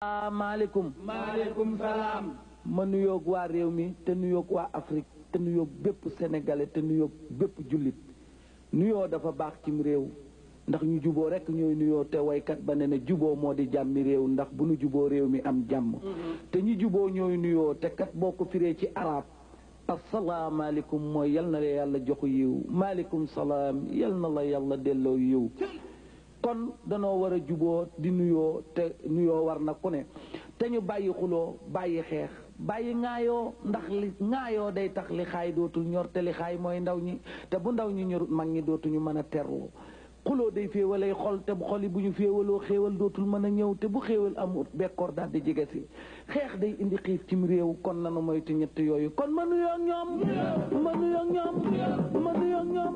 maaleykum. maaleykum salaam. ma nuyoog waa réew mi te nuyoog waa Afrique te nuyoog bépp sénégalais te nuyoog bépp jullit nuyoo dafa baax cim réew ndax ñu juboo rekk ñooy nuyoo te waykat ba ne ne juboo moo di jàmmi réew ndax bu nu juboo réew mi am jàmm. te ñi juboo ñooy nuyoo te kat boo ko firee ci arab asalaamaaleykum mooy yal na la yàlla joxu yiw maaleykum salaam yal na la yàlla delloo yiw. kon danoo war a juboo di nuyoo te nuyoo war na ku ne te ñu bàyyi xuloo bàyyi xeex bàyyi ŋaayoo ndax li ŋaayoo day tax li xaay dootul ñor te li xaay mooy ndaw ñi te bu ndaw ñi ñorut mag ñi dootuñu mën a terloo xuloo day féewalay xol te bu xol yi bu ñu féewaloo xéewal dootul mën a ñëw te bu xéewal amut bekkoor daal di jege si xeex day indi xiif cim réew kon nanu moytu ñett yooyu kon ma nuyoo ñoom ma nuyoo ñoom ma nuyoo ñoom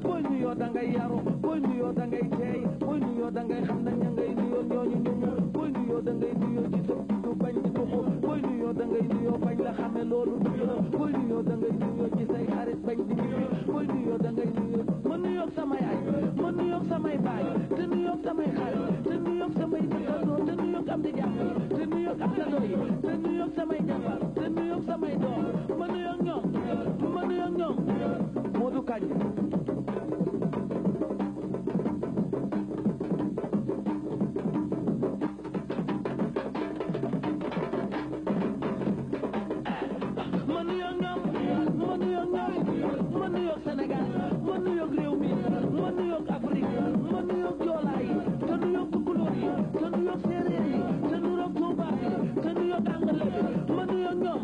booy nuyoo da ngay yaru booy nuyoo da ngay teey booy nuyoo da ngay xam na ña ngay nuyoo ñooñu ñooñu booy nuyoo da ngay nuyoo ci sa du bañ di tuxu booy nuyoo da ngay nuyoo bañ la xame loolu booy nuyoo da ngay nuyoo ci say xarit bañ di booy nuyoo da ngay nuyoo ma nuyoo sama yaay ma nuyoo samay baay te nuyoo samay xarit te nuyoo samay dëkkandoo te nuyoo am di jàmm te nuyoo àndandoo yi te nuyoo samay jabar te nuyoo samay doom ma nuyoo ñoom ma nuyoo ñoom Modou Kandji Sénégal ma nuyoog réew mi ma nuyoog Afrique ma nuyoog joolaa yi te nuyoog tukulóor yi te nuyoog séeréer yi te nuyoog tuubaa yi te nuyoog anglais bi ma nuyoog ñoom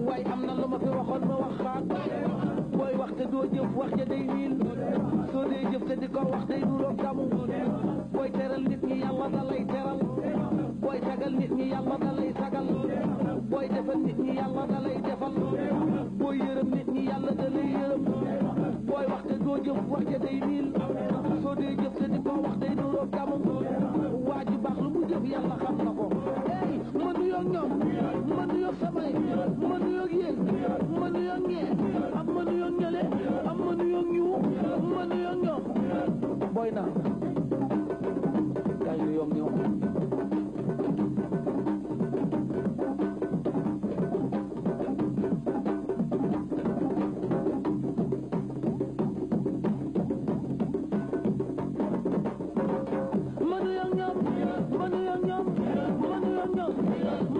waaye am na lu ma fi waxoon ma wax xaat booy wax te doo jëf wax ja day wiil soo dee jëf te di ko wax day nuroog damu booy teral nit ñi yàlla da lay teral booy sagal nit ñi yàlla da lay sagal booy defal nit ñi yàlla da lay defal booy yërëm nit ñi yàlla da lay yërëm booy wax te doo jëf wax ja day niil soo dee jëf te di ko wax day nuroog damu waa ji baax lu mu jëf yàlla xam na ko ey ma nuyoog ñoom ma nuyoog samay ma nuyoog yéen ma nuyoog ñee am ma nuyoog ñële am ma nuyoog ñu ma nuyoog ñoom booy naa kaay nuyoog ñoom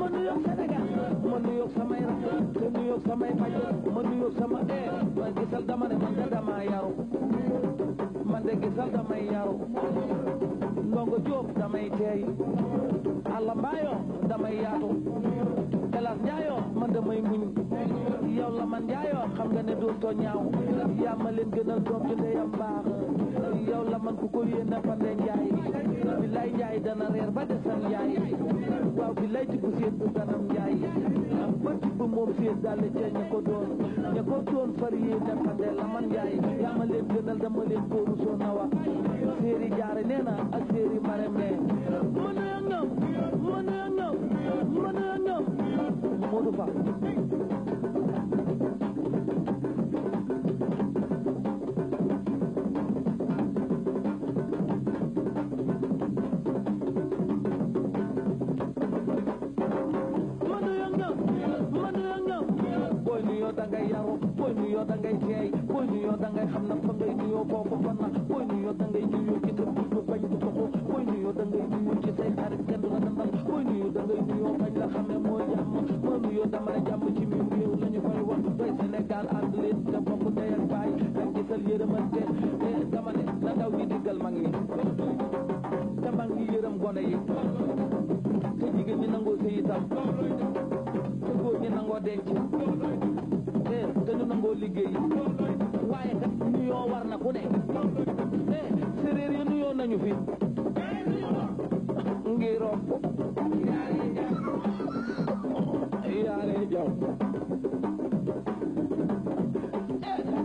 ma nuyoog samay rakk te nuyoog samay baj ma nuyoog sama man gisal dama ne man de dama yaru man de gisal damay yaru ndongo Jóob damay teey Alla Mbaayo damay yaatu Elas Njaayoo man damay muñ yow la man Njaayoo xam nga ne doo too ñaaw yaa ma leen gënal doom ci ndeyam baax yow la man ku ko yéene Fande Njaay billaay Njaay dana reer ba desam Njaay waaw billaay tibb séet bu ganam Njaay ba tibb moom séet daal ca ña ko doon far yéene Fande la man Njaay yaa ma leen gënal dama leen kóoru soo nawa séeri jaare nee na ak séeri marem ne ma nuyoog ñoom ma nuyoog ñoom ma nuyoog ñoom Modou Fall da ngay yaru booy nuyoo da ngay teey booy nuyoo da ngay xam na fa ngay nuyoo foofu fan na booy nuyoo da ngay nuyoo ci sa du bañ du toxu booy nuyoo da ngay nuyoo ci say xarit kenn du la dandal booy nuyoo da ngay nuyoo bañ la xamee mooy jàmm moo nuyoo dama ne jàmm ci mim réew la ñu koy wax doy Sénégal ànd leen te bokk ndey ak baay ak gisal yërëmante dama ne na ndaw ñi diggal mag ñi te mag ñi yërëm gone yi te jigéen ñi nangoo sëy itam te góor ñi nangoo denc te ñu nangoo liggéey waaye kat nuyoo war na ku ne séeréer yi nuyoo nañu fi ngi romb yaare jaw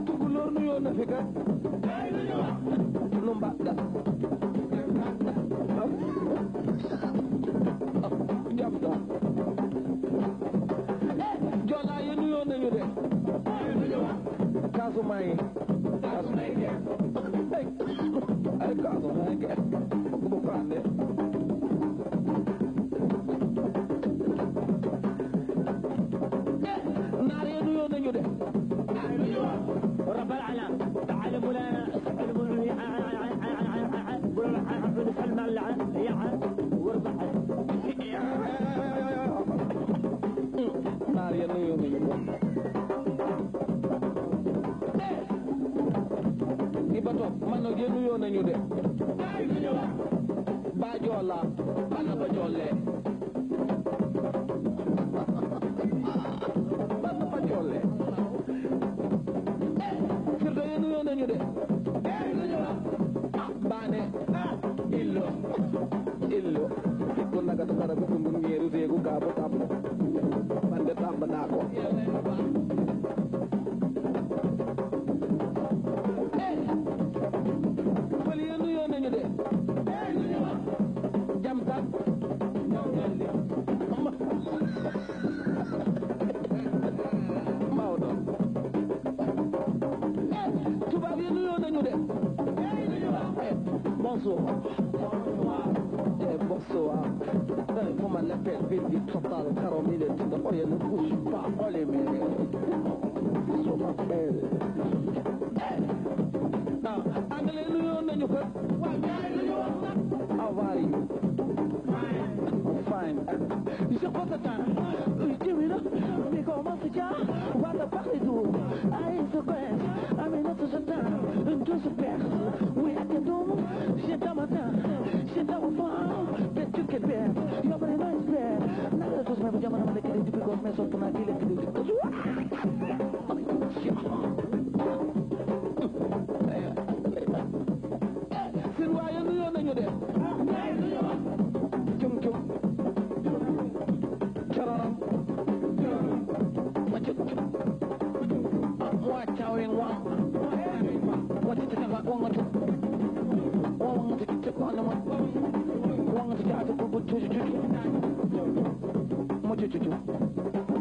tukulóor nuyoo na fi kat nu mbagga jafta joolaa yi nuyoo nañu de Casamance ay Casamance bu ko jamono ji nuyoo nañu de Bajoola bana ba jolle bana ba jolle firdo yi nuyoo nañu de baane illo ko nagata dara ko tumbun ngeeru seegu kaabo tambo bande tamba naa ko fël yi nuyoo nañu de jam tan Maodo tubaab yi nuyoo nañu de bonsoir bonsoir comment l'appelle vite total caramel et ne bouge pas oh les mères so m'appelle anglais nuyoo nañu ko how are you fine je crois que Jimmy mais comment c'est ça on va parler d'où allez se pèse à mes notes je t'aime tout se perd oui à tes dons j'ai ta matin j'ai ta enfant peut-être que tu perds you're very nice man nada de me llaman a que tu pico me solto na dile que sin waaye nuyoo nañu de cum cararam wa chawin wa ti ta ba ko ngatu wa ti ta ko na wa ti ta ko bu tu mo